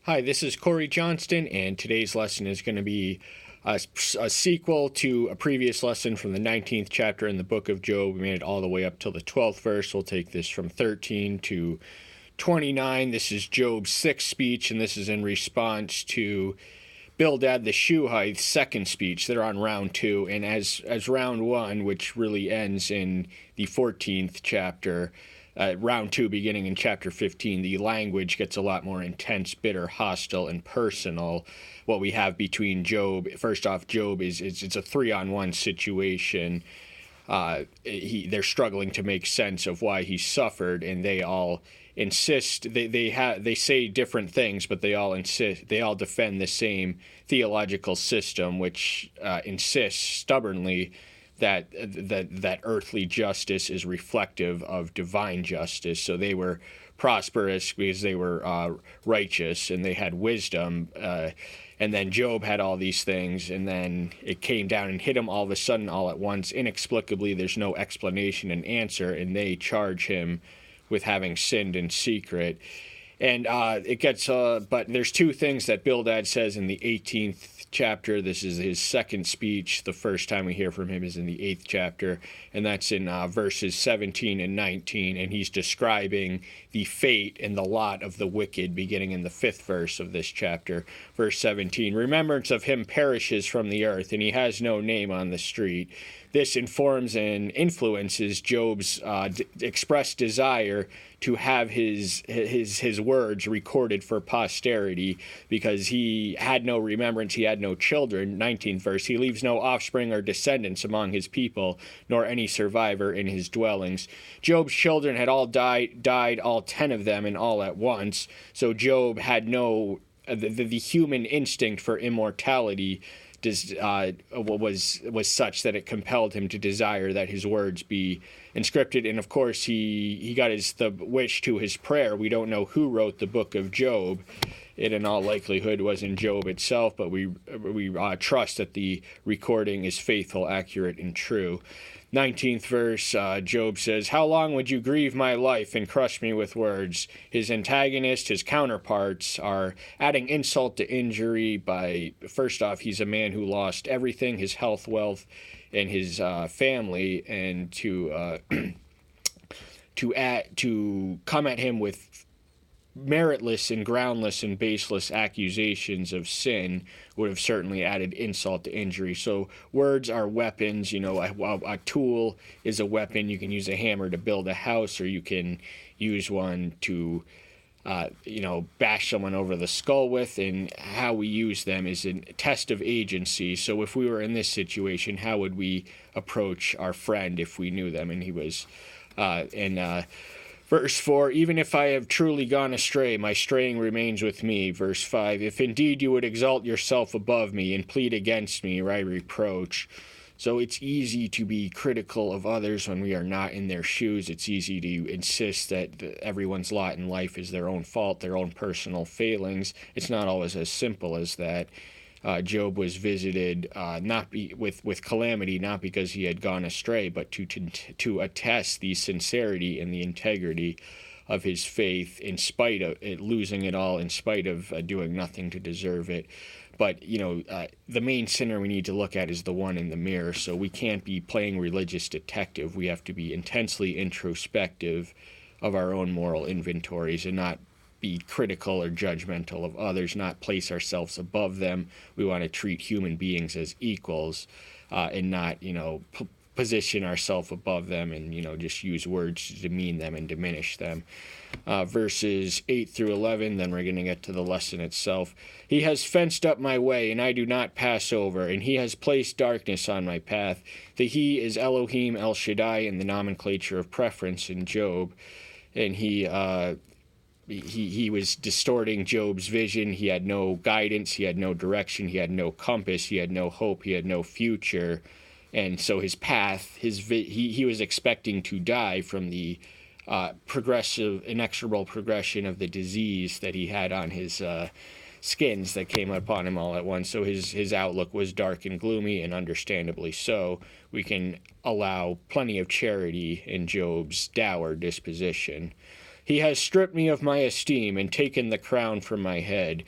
Hi, this is Corey Johnston, and today's lesson is going to be a sequel to a previous lesson from the 19th chapter in the book of Job. We made it all the way up till the 12th verse. We'll take this from 13 to 29. This is Job's sixth speech, and this is in response to Bildad the Shuhite's second speech. They're on round two, and as round one, which really ends in the 14th chapter, round two, beginning in chapter 15, the language gets a lot more intense, bitter, hostile, and personal. What we have between Job, first off, Job it's a 3-on-1 situation. They're struggling to make sense of why he suffered, and they all insist. They say different things, but they all insist. They all defend the same theological system, which insists stubbornly that earthly justice is reflective of divine justice. So they were prosperous because they were righteous and they had wisdom. And then Job had all these things, and then it came down and hit him all of a sudden, all at once. Inexplicably, there's no explanation and answer, and they charge him with having sinned in secret. And it gets, but there's two things that Bildad says in the 18th chapter. This is his second speech. The first time we hear from him is in the 8th chapter, and that's in verses 17 and 19. And he's describing the fate and the lot of the wicked, beginning in the 5th verse of this chapter. Verse 17, remembrance of him perishes from the earth, and he has no name on the street. This informs and influences Job's expressed desire to have his words recorded for posterity, because he had no remembrance, he had no children. 19th verse, he leaves no offspring or descendants among his people, nor any survivor in his dwellings. Job's children had all died, all 10 of them, and all at once. So Job had no, the human instinct for immortality was such that it compelled him to desire that his words be inscripted. And of course, he got the wish to his prayer. We don't know who wrote the book of Job. It in all likelihood was in Job itself, but we trust that the recording is faithful, accurate, and true. 19th verse, Job says, how long would you grieve my life and crush me with words? His antagonists, his counterparts, are adding insult to injury by, first off, he's a man who lost everything, his health, wealth, and his family, and to come at him with meritless and groundless and baseless accusations of sin would have certainly added insult to injury. So words are weapons. You know, a tool is a weapon. You can use a hammer to build a house, or you can use one to bash someone over the skull with. And how we use them is a test of agency. So if we were in this situation, how would we approach our friend if we knew them? And he was Verse 4, even if I have truly gone astray, my straying remains with me. Verse 5, if indeed you would exalt yourself above me and plead against me, or I reproach. So it's easy to be critical of others when we are not in their shoes. It's easy to insist that everyone's lot in life is their own fault, their own personal failings. It's not always as simple as that. Job was visited with calamity, not because he had gone astray, but to attest the sincerity and the integrity of his faith, in spite of it, losing it all, in spite of doing nothing to deserve it. But the main sinner we need to look at is the one in the mirror. So we can't be playing religious detective. We have to be intensely introspective of our own moral inventories and not be critical or judgmental of others, not place ourselves above them. We want to treat human beings as equals, and not, position ourselves above them and, just use words to demean them and diminish them. Verses 8 through 11, then we're going to get to the lesson itself. He has fenced up my way, and I do not pass over, and he has placed darkness on my path. The he is Elohim El Shaddai in the nomenclature of preference in Job, and he was distorting Job's vision. He had no guidance. He had no direction. He had no compass. He had no hope. He had no future. And so his path, he was expecting to die from the inexorable progression of the disease that he had on his skins that came upon him all at once. So his outlook was dark and gloomy, and understandably so. We can allow plenty of charity in Job's dour disposition. He has stripped me of my esteem and taken the crown from my head.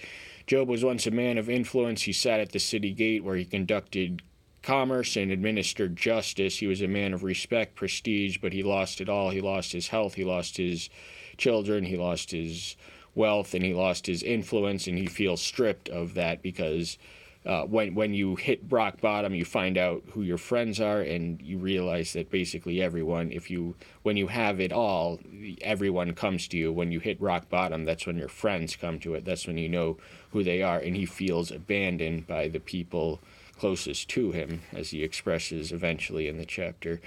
Job was once a man of influence. He sat at the city gate where he conducted commerce and administered justice. He was a man of respect, prestige, but he lost it all. He lost his health, he lost his children, he lost his wealth, and he lost his influence, and he feels stripped of that because when you hit rock bottom, you find out who your friends are, and you realize that basically everyone, when you have it all, everyone comes to you. When you hit rock bottom, that's when your friends come to it. That's when you know who they are, and he feels abandoned by the people closest to him, as he expresses eventually in the chapter.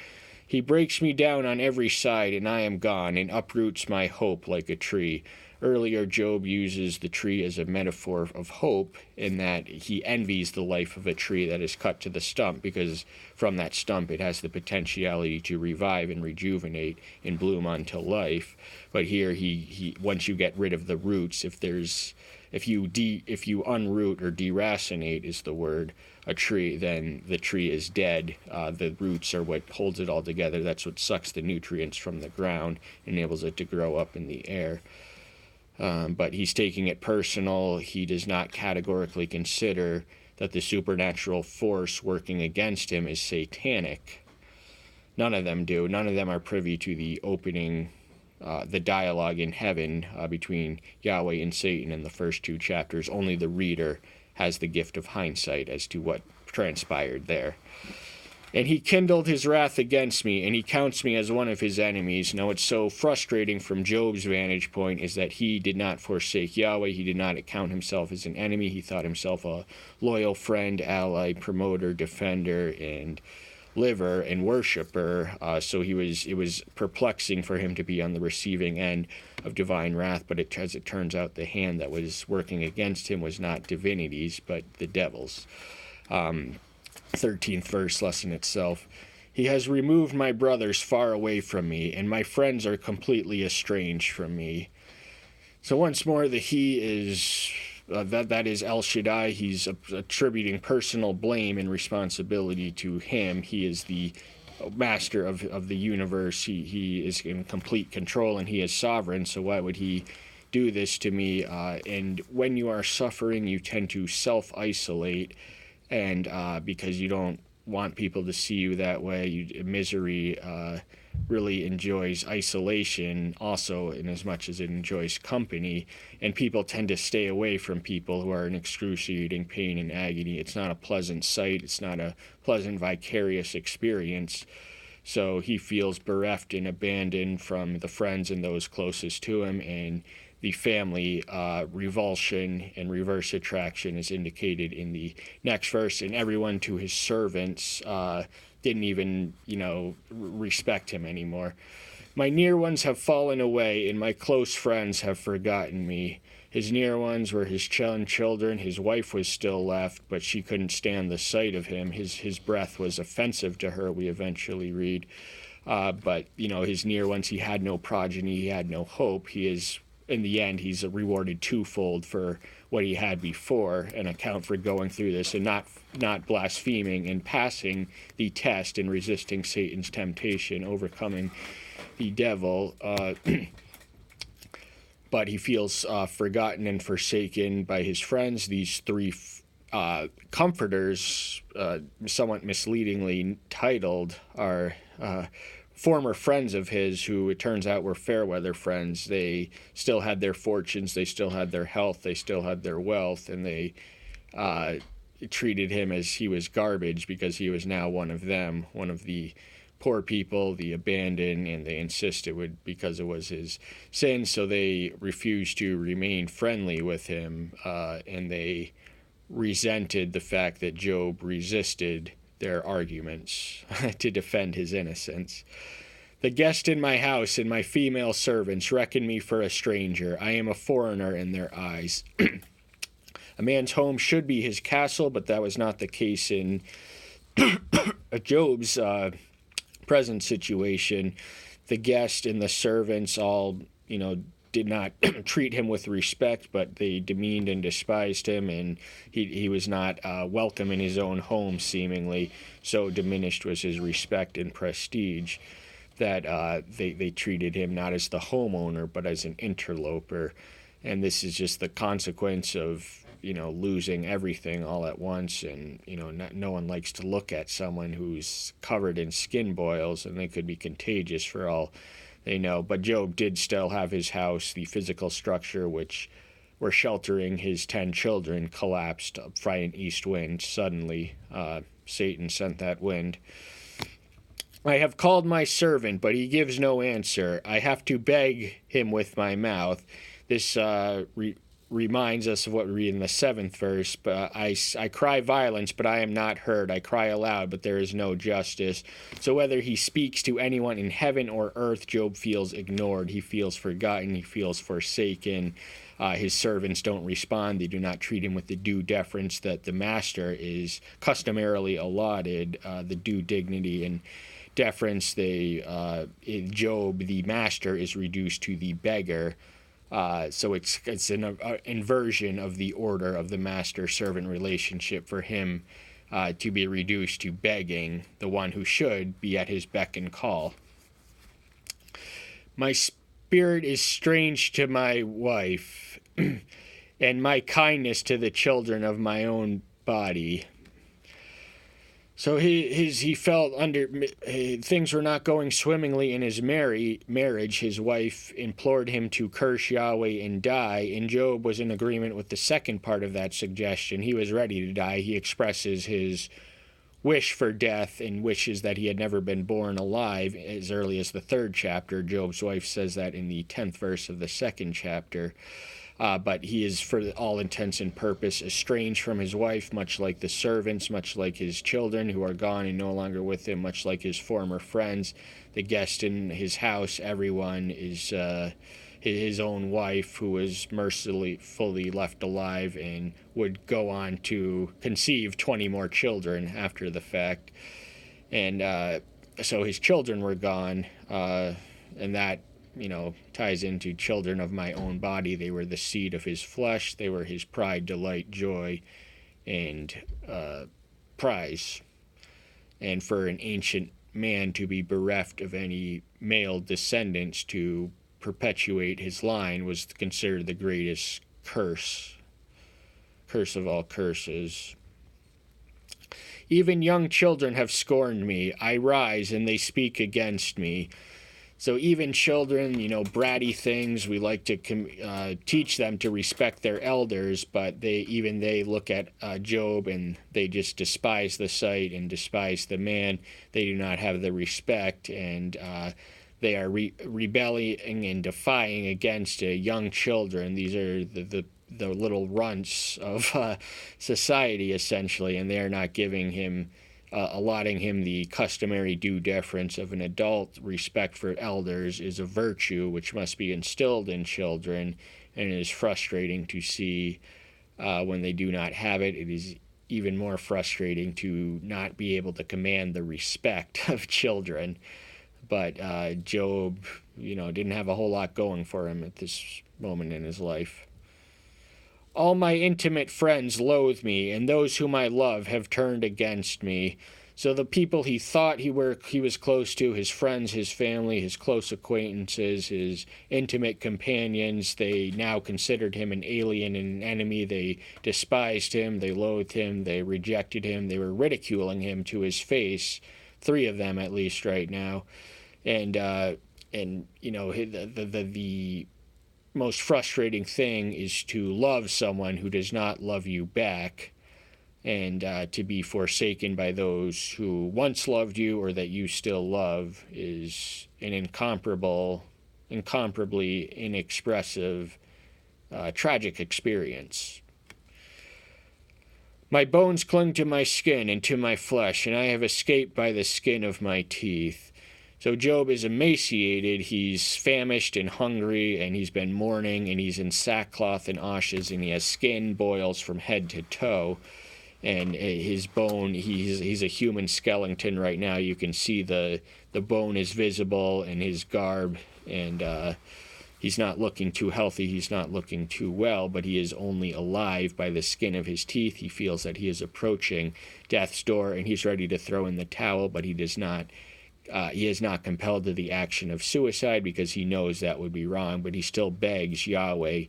He breaks me down on every side, and I am gone, and uproots my hope like a tree. Earlier, Job uses the tree as a metaphor of hope, in that he envies the life of a tree that is cut to the stump, because from that stump it has the potentiality to revive and rejuvenate and bloom unto life. But here, he once you get rid of the roots, if you unroot or deracinate is the word, a tree, then the tree is dead. The roots are what holds it all together. That's what sucks the nutrients from the ground, enables it to grow up in the air. But he's taking it personal. He does not categorically consider that the supernatural force working against him is satanic. None of them do. None of them are privy to the opening, the dialogue in heaven between Yahweh and Satan in the first two chapters. Only the reader has the gift of hindsight as to what transpired there. And he kindled his wrath against me, and he counts me as one of his enemies. Now, what's so frustrating from Job's vantage point is that he did not forsake Yahweh. He did not account himself as an enemy. He thought himself a loyal friend, ally, promoter, defender, and liver and worshiper. So it was perplexing for him to be on the receiving end of divine wrath. But as it turns out, the hand that was working against him was not divinity's, but the devil's. 13th verse lesson itself. He has removed my brothers far away from me, and my friends are completely estranged from me. So once more, the he is that is El Shaddai. He's attributing personal blame and responsibility to him. He is the master of the universe. He is in complete control, and he is sovereign. So why would he do this to me? And when you are suffering, you tend to self-isolate. And because you don't want people to see you that way, misery really enjoys isolation also, in as much as it enjoys company. And people tend to stay away from people who are in excruciating pain and agony. It's not a pleasant sight. It's not a pleasant vicarious experience. So he feels bereft and abandoned from the friends and those closest to him, and the family revulsion and reverse attraction is indicated in the next verse. And everyone to his servants didn't even, respect him anymore. My near ones have fallen away, and my close friends have forgotten me. His near ones were his children. His wife was still left, but she couldn't stand the sight of him. His breath was offensive to her, we eventually read. But, his near ones, he had no progeny, he had no hope. In the end, he's rewarded twofold for what he had before, an account for going through this and not blaspheming and passing the test and resisting Satan's temptation, overcoming the devil. But he feels forgotten and forsaken by his friends. These three comforters, somewhat misleadingly titled, are former friends of his who, it turns out, were fair weather friends. They still had their fortunes, they still had their health, they still had their wealth, and they treated him as he was garbage because he was now one of them, one of the poor people, the abandoned, and they insist it would because it was his sin. So they refused to remain friendly with him, and they resented the fact that Job resisted their arguments to defend his innocence. The guest in my house and my female servants reckon me for a stranger. I am a foreigner in their eyes. A man's home should be his castle, but that was not the case in Job's present situation. The guest and the servants all, did not treat him with respect, but they demeaned and despised him, and he was not welcome in his own home, seemingly. So diminished was his respect and prestige. that they treated him not as the homeowner but as an interloper. And this is just the consequence of, losing everything all at once. And, no one likes to look at someone who's covered in skin boils, and they could be contagious for all they know. But Job did still have his house. The physical structure which were sheltering his 10 children collapsed by an east wind. Suddenly, Satan sent that wind. I have called my servant, but he gives no answer. I have to beg him with my mouth. This reminds us of what we read in the 7th verse. But I cry violence, but I am not heard. I cry aloud, but there is no justice. So whether he speaks to anyone in heaven or earth, Job feels ignored. He feels forgotten. He feels forsaken. His servants don't respond. They do not treat him with the due deference that the master is customarily allotted, the due dignity and deference. In Job, the master is reduced to the beggar. So it's an inversion of the order of the master-servant relationship for him to be reduced to begging the one who should be at his beck and call. My spirit is strange to my wife, and my kindness to the children of my own body. So he felt things were not going swimmingly in his marriage. His wife implored him to curse Yahweh and die, and Job was in agreement with the second part of that suggestion. He was ready to die. He expresses his wish for death and wishes that he had never been born alive as early as the 3rd chapter. Job's wife says that in the 10th verse of the 2nd chapter. But he is, for all intents and purpose, estranged from his wife, much like the servants, much like his children who are gone and no longer with him, much like his former friends, the guest in his house. Everyone is his own wife, who was mercifully left alive and would go on to conceive 20 more children after the fact. And so his children were gone, and that ties into children of my own body. They were the seed of his flesh. They were his pride, delight, joy, and prize. And for an ancient man to be bereft of any male descendants to perpetuate his line was considered the greatest curse of all curses. Even young children have scorned me. I rise, and they speak against me. So even children, bratty things, we like to teach them to respect their elders, but they look at Job and they just despise the sight and despise the man. They do not have the respect, and they are rebelling and defying against young children. These are the little runts of society, essentially, and they are not giving him allotting him the customary due deference of an adult. Respect for elders is a virtue which must be instilled in children, and it is frustrating to see when they do not have it. It is even more frustrating to not be able to command the respect of children. But Job, didn't have a whole lot going for him at this moment in his life. All my intimate friends loathe me, and those whom I love have turned against me. So the people he thought he was close to, his friends, his family, his close acquaintances, his intimate companions, they now considered him an alien and an enemy. They despised him, they loathed him, they rejected him, they were ridiculing him to his face. 3 of them at least right now. And the most frustrating thing is to love someone who does not love you back, and to be forsaken by those who once loved you or that you still love is an incomparably inexpressive, tragic experience. My bones cling to my skin and to my flesh, and I have escaped by the skin of my teeth. So Job is emaciated, he's famished and hungry, and he's been mourning, and he's in sackcloth and ashes, and he has skin boils from head to toe. And his bone, he's a human skeleton right now. You can see the bone is visible in his garb, and he's not looking too healthy, he's not looking too well, but he is only alive by the skin of his teeth. He feels that he is approaching death's door, and he's ready to throw in the towel, but he does not he is not compelled to the action of suicide because he knows that would be wrong, but he still begs Yahweh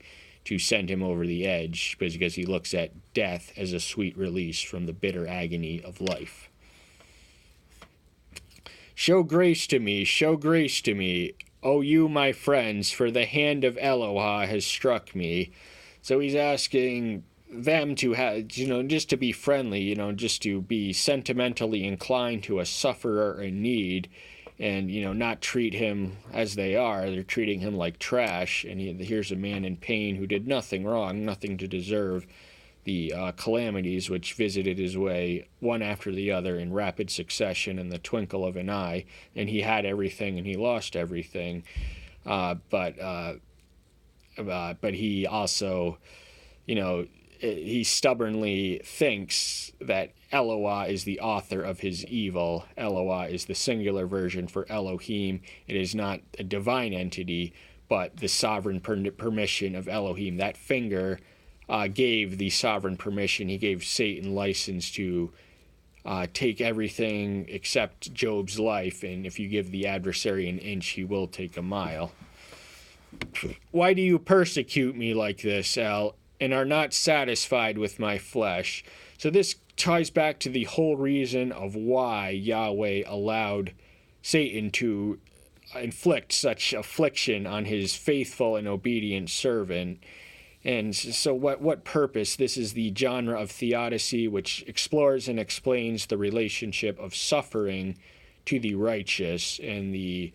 to send him over the edge because he looks at death as a sweet release from the bitter agony of life. Show grace to me, O you, my friends, for the hand of Eloah has struck me. So he's asking them to have, just to be friendly, just to be sentimentally inclined to a sufferer in need and, not treat him as they are. They're treating him like trash. And here's a man in pain who did nothing wrong, nothing to deserve the calamities which visited his way one after the other in rapid succession in the twinkle of an eye. And he had everything and he lost everything. But he also, he stubbornly thinks that Eloah is the author of his evil. Eloah is the singular version for Elohim. It is not a divine entity, but the sovereign permission of Elohim. That finger gave the sovereign permission. He gave Satan license to take everything except Job's life, and if you give the adversary an inch, he will take a mile. Why do you persecute me like this, El, and are not satisfied with my flesh? So this ties back to the whole reason of why Yahweh allowed Satan to inflict such affliction on his faithful and obedient servant. And so what purpose? This is the genre of theodicy which explores and explains the relationship of suffering to the righteous. And the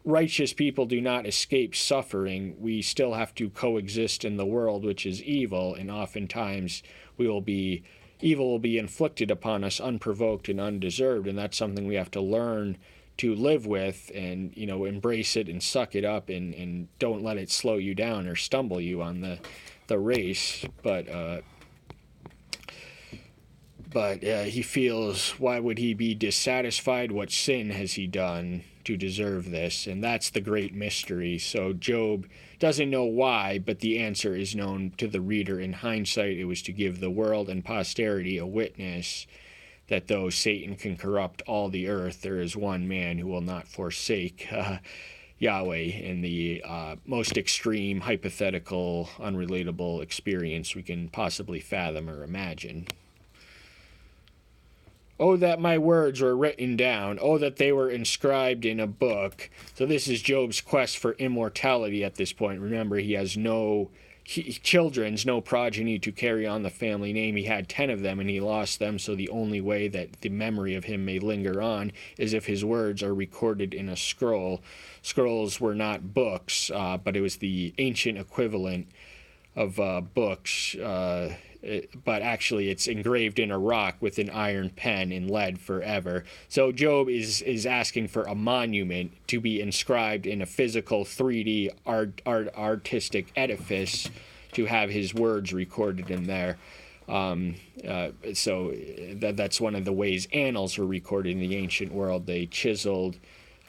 righteous people do not escape suffering. We still have to coexist in the world, which is evil, and oftentimes evil will be inflicted upon us unprovoked and undeserved, and that's something we have to learn to live with and, embrace it and suck it up and don't let it slow you down or stumble you on the race. But he feels, why would he be dissatisfied? What sin has he done to deserve this? And that's the great mystery. So Job doesn't know why, but the answer is known to the reader in hindsight. It was to give the world and posterity a witness that though Satan can corrupt all the earth, there is one man who will not forsake Yahweh in the most extreme, hypothetical, unrelatable experience we can possibly fathom or imagine. Oh, that my words were written down. Oh, that they were inscribed in a book. So this is Job's quest for immortality at this point. Remember, he has no progeny to carry on the family name. He had 10 of them and he lost them, so the only way that the memory of him may linger on is if his words are recorded in a scroll. Scrolls were not books, but it was the ancient equivalent of books, but actually it's engraved in a rock with an iron pen in lead forever. So Job is asking for a monument to be inscribed in a physical 3D artistic edifice to have his words recorded in there. So that's one of the ways annals are recorded in the ancient world. They chiseled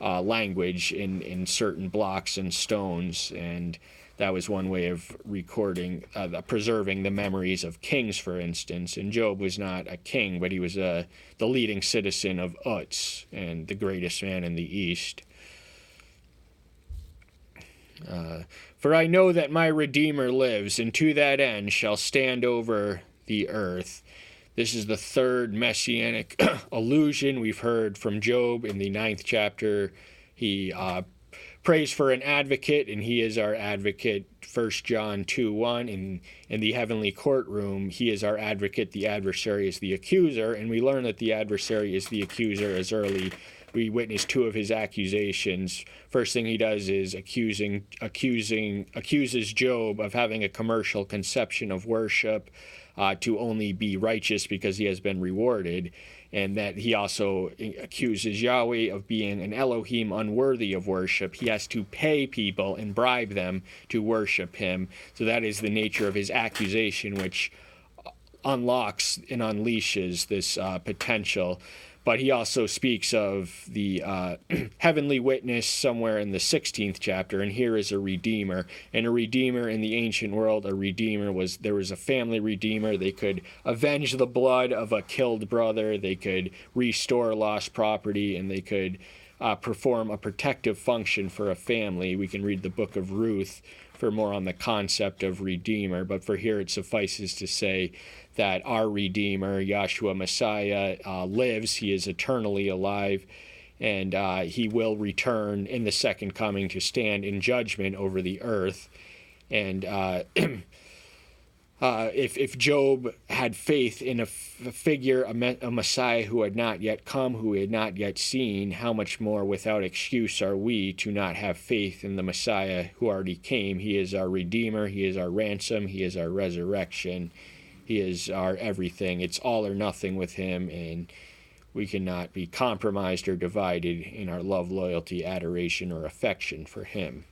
language in certain blocks and stones, and that was one way of recording, preserving the memories of kings, for instance. And Job was not a king, but he was the leading citizen of Uz and the greatest man in the East. For I know that my Redeemer lives, and to that end shall stand over the earth. This is the third messianic allusion we've heard from Job in the 9th chapter. He prays for an advocate, and he is our advocate. 1 John 2:1, in the heavenly courtroom, he is our advocate, the adversary is the accuser, and we learn that the adversary is the accuser as we witness 2 of his accusations. First thing he does is accuses Job of having a commercial conception of worship, to only be righteous because he has been rewarded, and that he also accuses Yahweh of being an Elohim unworthy of worship. He has to pay people and bribe them to worship him. So that is the nature of his accusation, which unlocks and unleashes this potential. But he also speaks of the heavenly witness somewhere in the 16th chapter, and here is a redeemer. And a redeemer in the ancient world, there was a family redeemer. They could avenge the blood of a killed brother. They could restore lost property, and they could perform a protective function for a family. We can read the book of Ruth for more on the concept of redeemer, but for here it suffices to say that our Redeemer, Yahshua Messiah, lives. He is eternally alive, and he will return in the second coming to stand in judgment over the earth. And if Job had faith in a figure, a Messiah who had not yet come, who he had not yet seen, how much more without excuse are we to not have faith in the Messiah who already came? He is our Redeemer, he is our ransom, he is our resurrection, he is our everything. It's all or nothing with him, and we cannot be compromised or divided in our love, loyalty, adoration, or affection for him.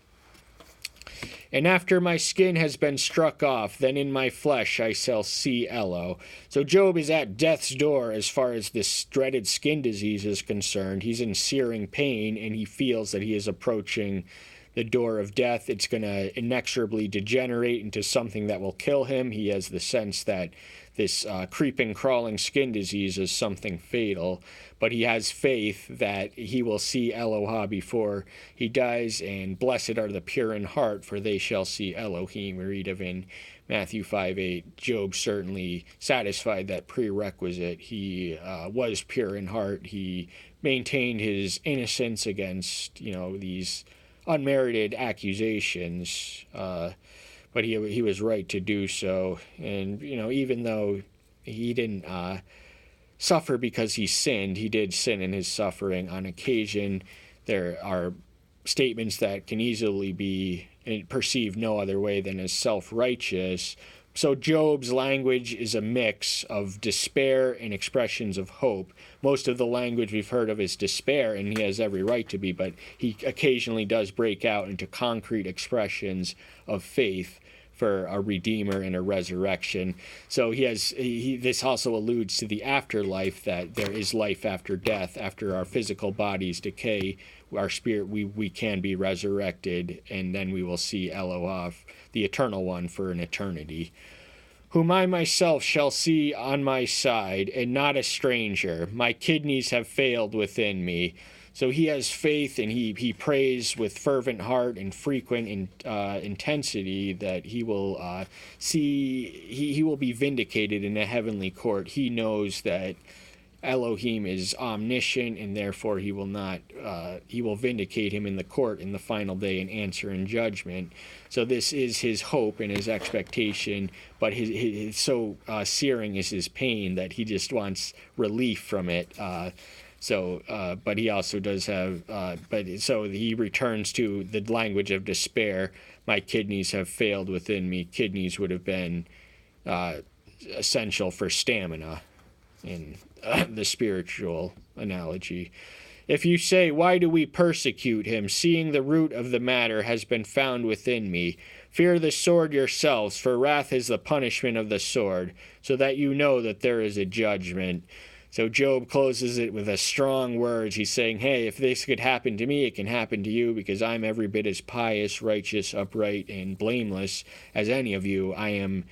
And after my skin has been struck off, then in my flesh I shall see Elo. So Job is at death's door as far as this dreaded skin disease is concerned. He's in searing pain, and he feels that he is approaching the door of death. It's going to inexorably degenerate into something that will kill him. He has the sense that this creeping, crawling skin disease is something fatal, but he has faith that he will see Eloah before he dies, and blessed are the pure in heart, for they shall see Elohim. We read of in Matthew 5:8. Job certainly satisfied that prerequisite. He was pure in heart. He maintained his innocence against, these unmerited accusations, but he was right to do so. And even though he didn't suffer because he sinned, he did sin in his suffering on occasion. There are statements that can easily be perceived no other way than as self-righteous. So Job's language is a mix of despair and expressions of hope. Most of the language we've heard of is despair, and he has every right to be, but he occasionally does break out into concrete expressions of faith for a redeemer and a resurrection. So this also alludes to the afterlife, that there is life after death. After our physical bodies decay, our spirit, we can be resurrected, and then we will see Eloah, the eternal one, for an eternity. Whom I myself shall see on my side, and not a stranger. My kidneys have failed within me. So he has faith, and he prays with fervent heart and frequent intensity that he will he will be vindicated in a heavenly court. He knows that Elohim is omniscient, and therefore he will vindicate him in the court in the final day and answer in judgment. So this is his hope and his expectation, but his so searing is his pain that he just wants relief from it. But he also does have, so he returns to the language of despair. My kidneys have failed within me. Kidneys would have been essential for stamina in the spiritual analogy. If you say, why do we persecute him, seeing the root of the matter has been found within me? Fear the sword yourselves, for wrath is the punishment of the sword, so that you know that there is a judgment. So Job closes it with a strong words. He's saying, hey, if this could happen to me, it can happen to you, because I'm every bit as pious, righteous, upright, and blameless as any of you. I am,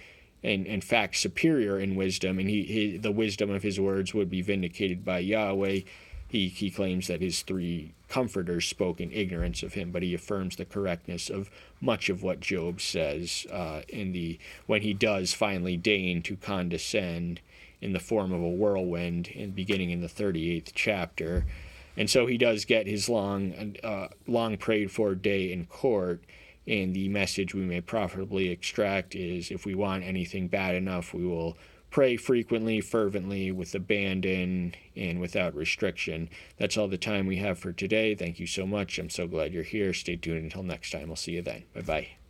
in fact, superior in wisdom, and the wisdom of his words would be vindicated by Yahweh. He claims that his three comforters spoke in ignorance of him, but he affirms the correctness of much of what Job says when he does finally deign to condescend in the form of a whirlwind, beginning in the 38th chapter. And so he does get his long prayed for day in court, and the message we may profitably extract is, if we want anything bad enough, we will pray frequently, fervently, with abandon, and without restriction. That's all the time we have for today. Thank you so much. I'm so glad you're here. Stay tuned until next time. I'll see you then. Bye-bye.